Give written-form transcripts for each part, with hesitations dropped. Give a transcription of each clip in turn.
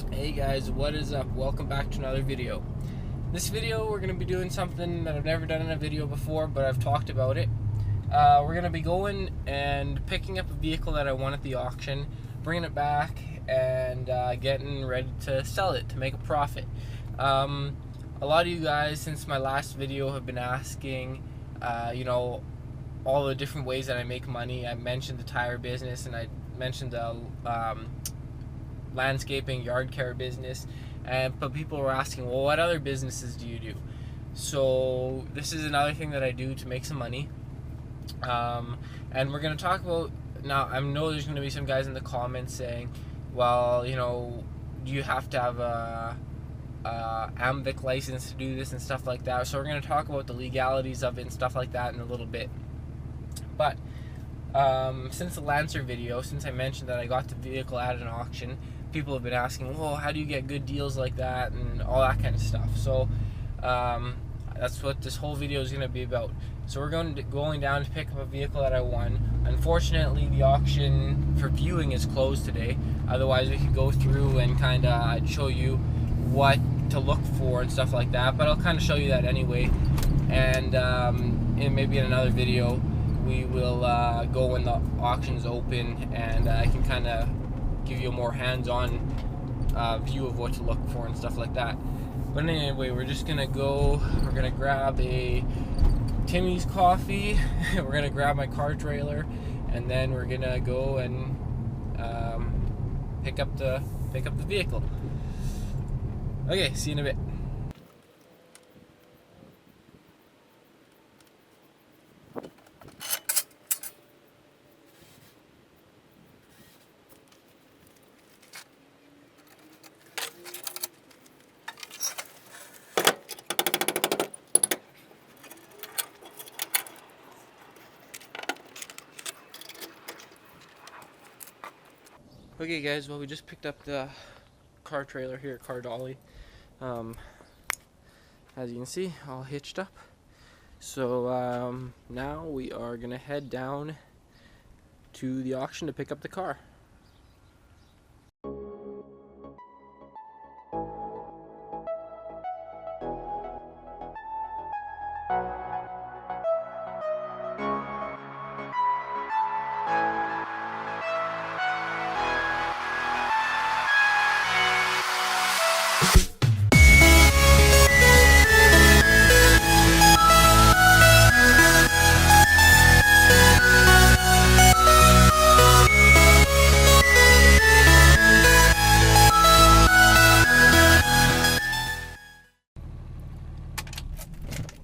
Hey guys, what is up? Welcome back to another video. This video we're going to be doing something that I've never done in a video before, but I've talked about it. We're going to be going and picking up a vehicle that I won at the auction, bringing it back, and getting ready to sell it to make a profit. A lot of you guys since my last video have been asking, all the different ways that I make money. I mentioned the tire business, and I mentioned the landscaping, yard care business, but people were asking, well, what other businesses do you do? So this is another thing that I do to make some money, and we're going to talk about. Now I know there's going to be some guys in the comments saying, well, do you have to have a AMVIC license to do this and stuff like that? So we're going to talk about the legalities of it and stuff like that in a little bit. But since the Lancer video, since I mentioned that I got the vehicle at an auction, people have been asking, well, how do you get good deals like that and all that kind of stuff. So that's what this whole video is going to be about. So we're going down to pick up a vehicle that I won. Unfortunately, the auction for viewing is closed today. Otherwise, we could go through and kind of show you what to look for and stuff like that. But I'll kind of show you that anyway. And maybe in another video, we will go when the auction's open, and I can kind of give you a more hands-on view of what to look for and stuff like that. But anyway, we're just gonna go. We're gonna grab a Timmy's coffee. We're gonna grab my car trailer, and then we're gonna go and pick up the vehicle. Okay, see you in a bit. Okay guys, well, we just picked up the car trailer here at Car Dolly. As you can see, all hitched up. So now we are gonna head down to the auction to pick up the car.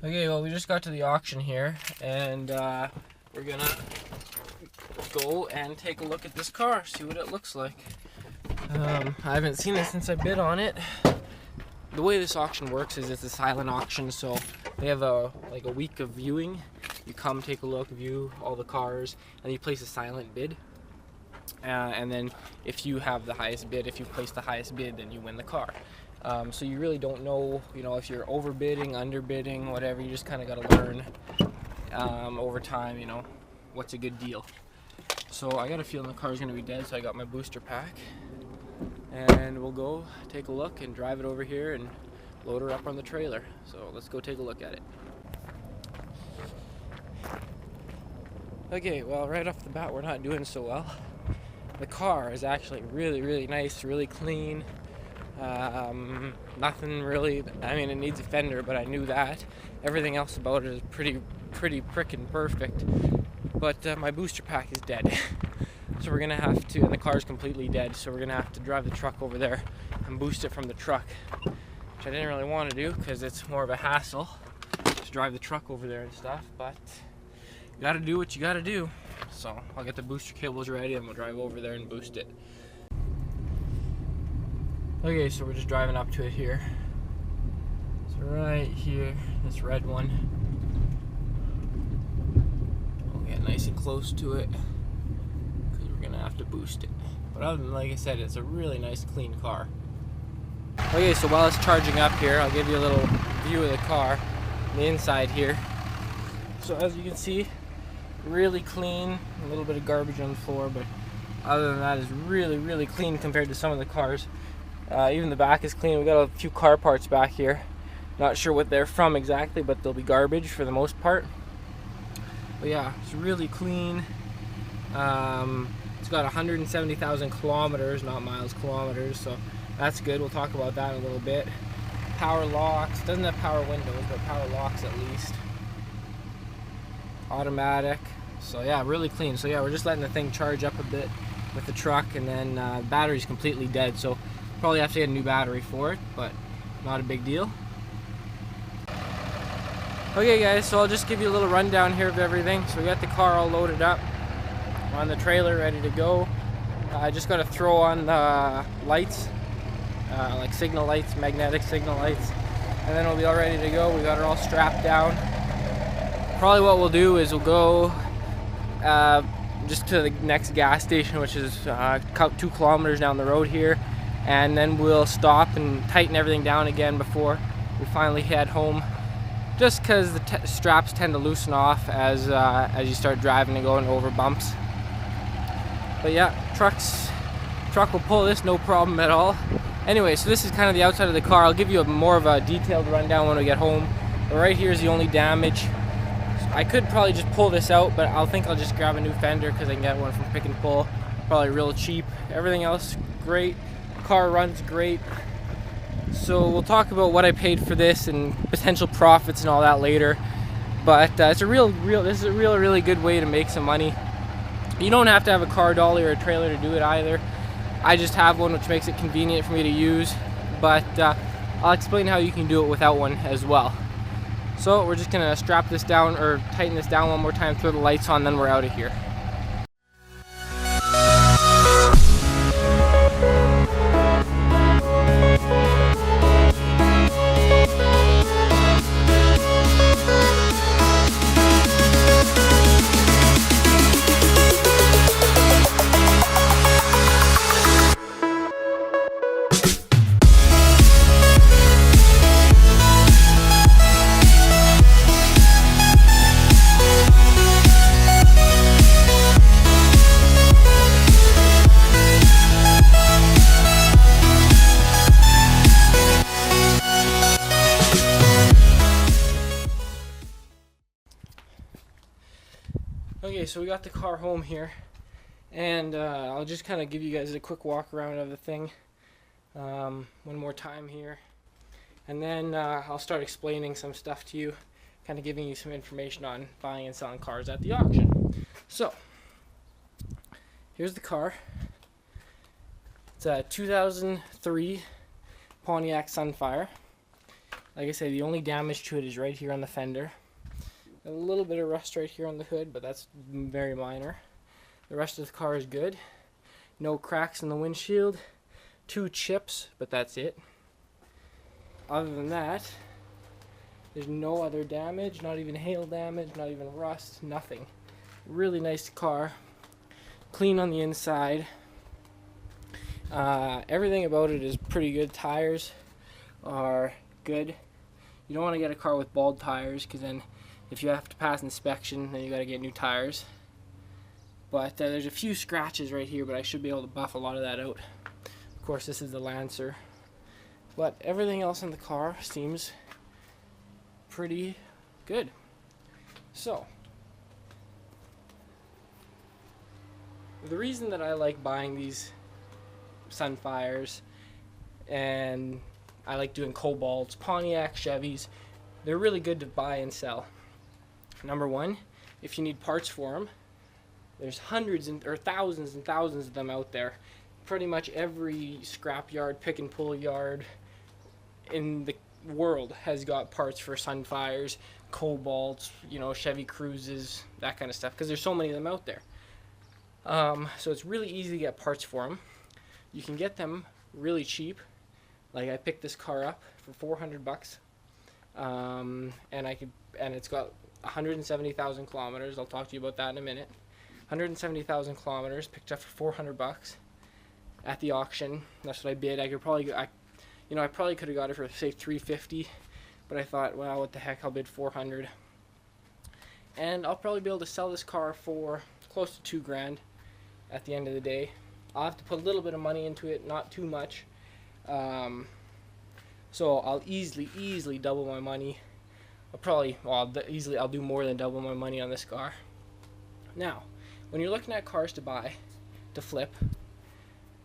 Okay, well, we just got to the auction here, and we're gonna go and take a look at this car, see what it looks like. I haven't seen it since I bid on it. The way this auction works is it's a silent auction, so they have a week of viewing. You come, take a look, view all the cars, and you place a silent bid. And then if you have the highest bid, if you place the highest bid, then you win the car. So you really don't know, if you're overbidding, underbidding, whatever. You just kind of got to learn over time, what's a good deal. So I got a feeling the car's going to be dead, so I got my booster pack. And we'll go take a look and drive it over here and load her up on the trailer. So let's go take a look at it. Okay, well, right off the bat, we're not doing so well. The car is actually really, really nice, really clean. Nothing really, it needs a fender, but I knew that. Everything else about it is pretty frickin' perfect. But my booster pack is dead. So we're gonna have to, and the car's completely dead, so we're gonna have to drive the truck over there and boost it from the truck. Which I didn't really want to do because it's more of a hassle to drive the truck over there and stuff, but you gotta do what you gotta do. So I'll get the booster cables ready and we'll drive over there and boost it. Okay, so we're just driving up to it here. So right here, this red one. We'll get nice and close to it because we're gonna have to boost it. But other than, like I said, it's a really nice, clean car. Okay, so while it's charging up here, I'll give you a little view of the car, the inside here. So as you can see, really clean, a little bit of garbage on the floor, but other than that, it's really, really clean compared to some of the cars Even the back is clean. We got a few car parts back here. Not sure what they're from exactly, but they'll be garbage for the most part. But yeah, it's really clean. It's got 170,000 kilometers, not miles, kilometers, so that's good. We'll talk about that in a little bit. Power locks. Doesn't have power windows, but power locks at least. Automatic. So yeah, really clean. So yeah, we're just letting the thing charge up a bit with the truck, and then the battery's completely dead, so probably have to get a new battery for it, but not a big deal. Okay guys, so I'll just give you a little rundown here of everything. So we got the car all loaded up on the trailer, ready to go. I just got to throw on the lights, like signal lights, magnetic signal lights, and then we'll be all ready to go. We got it all strapped down. Probably what we'll do is we'll go just to the next gas station, which is 2 kilometers down the road here, and then we'll stop and tighten everything down again before we finally head home, just because the straps tend to loosen off as you start driving and going over bumps. But yeah, truck will pull this no problem at all. Anyway, so this is kind of the outside of the car. I'll give you more of a detailed rundown when we get home, but right here is the only damage. I could probably just pull this out, but I'll just grab a new fender because I can get one from Pick and Pull, probably real cheap. Everything else great. Car runs great. So we'll talk about what I paid for this and potential profits and all that later. But it's a this is a really good way to make some money. You don't have to have a car dolly or a trailer to do it either. I just have one, which makes it convenient for me to use. But I'll explain how you can do it without one as well. So we're just gonna strap this down, or tighten this down one more time, throw the lights on, then we're out of here. Okay, so we got the car home here, and I'll just kind of give you guys a quick walk around of the thing one more time here, and then I'll start explaining some stuff to you, kind of giving you some information on buying and selling cars at the auction. So here's the car. It's a 2003 Pontiac Sunfire. Like I said, the only damage to it is right here on the fender. A little bit of rust right here on the hood, but that's very minor. The rest of the car is good. No cracks in the windshield. 2 chips, but that's it. Other than that, there's no other damage, not even hail damage, not even rust, nothing. Really nice car. Clean on the inside. Everything about it is pretty good. Tires are good. You don't want to get a car with bald tires, because then if you have to pass inspection, then you got to get new tires. But there's a few scratches right here, but I should be able to buff a lot of that out. Of course, this is the Lancer. But everything else in the car seems pretty good. So, the reason that I like buying these Sunfires, and I like doing Cobalts, Pontiac, Chevys, they're really good to buy and sell. Number one, if you need parts for them, there's hundreds or thousands and thousands of them out there. Pretty much every scrap yard, pick and pull yard in the world has got parts for Sunfires, Cobalts, Chevy Cruzes, that kind of stuff, because there's so many of them out there. So it's really easy to get parts for them. You can get them really cheap. Like, I picked this car up for 400 bucks, and it's got 170,000 kilometers. I'll talk to you about that in a minute. 170,000 kilometers, picked up for 400 bucks at the auction. That's what I bid. I probably could have got it for, say, 350, but I thought, well, what the heck, I'll bid 400. And I'll probably be able to sell this car for close to $2,000 at the end of the day. I'll have to put a little bit of money into it, not too much. So I'll easily double my money. I'll do more than double my money on this car. Now, when you're looking at cars to buy, to flip,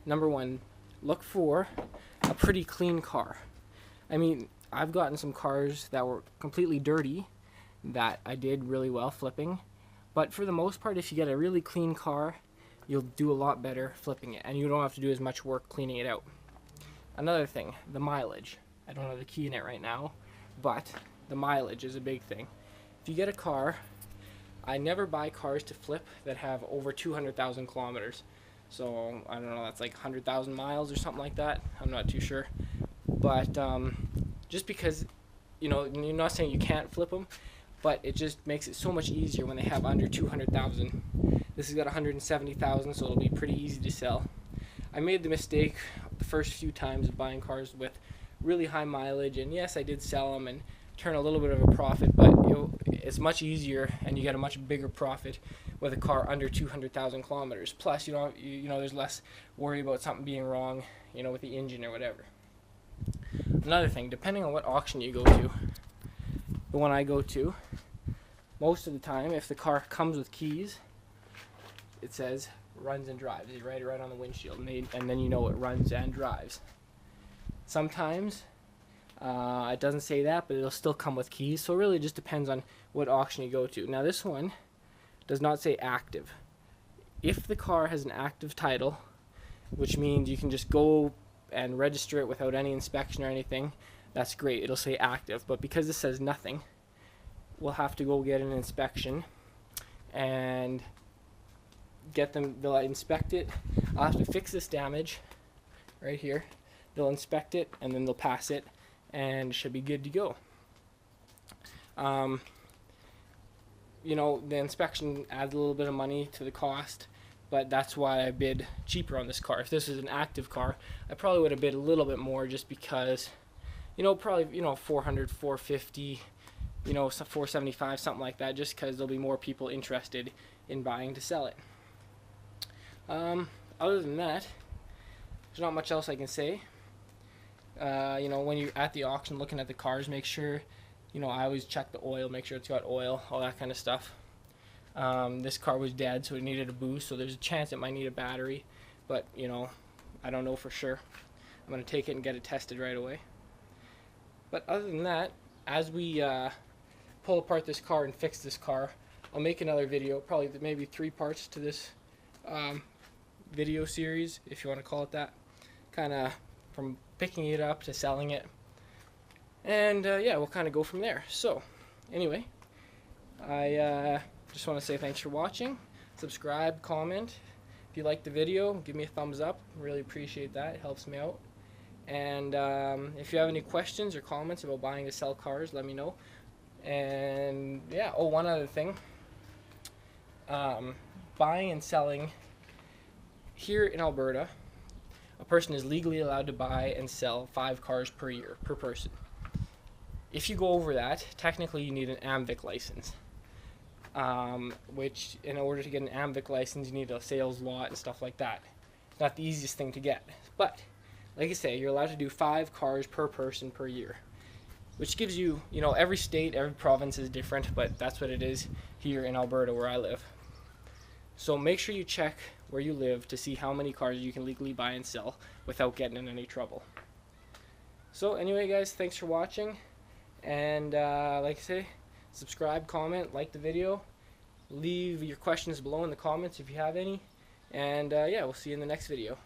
number one, look for a pretty clean car. I mean, I've gotten some cars that were completely dirty that I did really well flipping, but for the most part, if you get a really clean car, you'll do a lot better flipping it, and you don't have to do as much work cleaning it out. Another thing, the mileage. I don't have the key in it right now, but the mileage is a big thing. If you get a car, I never buy cars to flip that have over 200,000 kilometers. So, I don't know, that's like 100,000 miles or something like that. I'm not too sure. But just because, you know, you're not saying you can't flip them, but it just makes it so much easier when they have under 200,000. This has got 170,000, so it'll be pretty easy to sell. I made the mistake the first few times of buying cars with really high mileage, and yes, I did sell them and turn a little bit of a profit, but it's much easier and you get a much bigger profit with a car under 200,000 kilometers. Plus, you know, there's less worry about something being wrong, you know, with the engine or whatever. Another thing, depending on what auction you go to, the one I go to, most of the time, if the car comes with keys, it says runs and drives. You write it right on the windshield, and then you know it runs and drives. Sometimes it doesn't say that, but it'll still come with keys, so it really just depends on what auction you go to. Now this one does not say active. If the car has an active title, which means you can just go and register it without any inspection or anything, that's great, it'll say active. But because this says nothing, we'll have to go get an inspection and they'll inspect it. I'll have to fix this damage right here. They'll inspect it and then they'll pass it and it should be good to go. You know, the inspection adds a little bit of money to the cost, but that's why I bid cheaper on this car. If this was an active car, I probably would have bid a little bit more just because, you know, probably, you know, 400, 450, you know, 475, something like that, just because there'll be more people interested in buying to sell it. Other than that, there's not much else I can say. You know, when you're at the auction looking at the cars, make sure, you know, I always check the oil, make sure it's got oil, all that kind of stuff. This car was dead, so it needed a boost, so there's a chance it might need a battery, but, you know, I don't know for sure. I'm going to take it and get it tested right away. But other than that, as we pull apart this car and fix this car, I'll make another video, probably maybe 3 parts to this video series, if you want to call it that, kind of from picking it up to selling it, and yeah, we'll kind of go from there. So anyway, I just want to say thanks for watching. Subscribe, comment. If you like the video, give me a thumbs up. Really appreciate that. It helps me out. And if you have any questions or comments about buying or sell cars, let me know. And yeah, oh, one other thing. Buying and selling here in Alberta, a person is legally allowed to buy and sell 5 cars per year, per person. If you go over that, technically you need an AMVIC license. Which, in order to get an AMVIC license, you need a sales lot and stuff like that. It's not the easiest thing to get. But, like I say, you're allowed to do 5 cars per person per year. Which gives you, you know, every state, every province is different, but that's what it is here in Alberta where I live. So make sure you check where you live to see how many cars you can legally buy and sell without getting in any trouble. So anyway, guys, thanks for watching. And like I say, subscribe, comment, like the video. Leave your questions below in the comments if you have any. And yeah, we'll see you in the next video.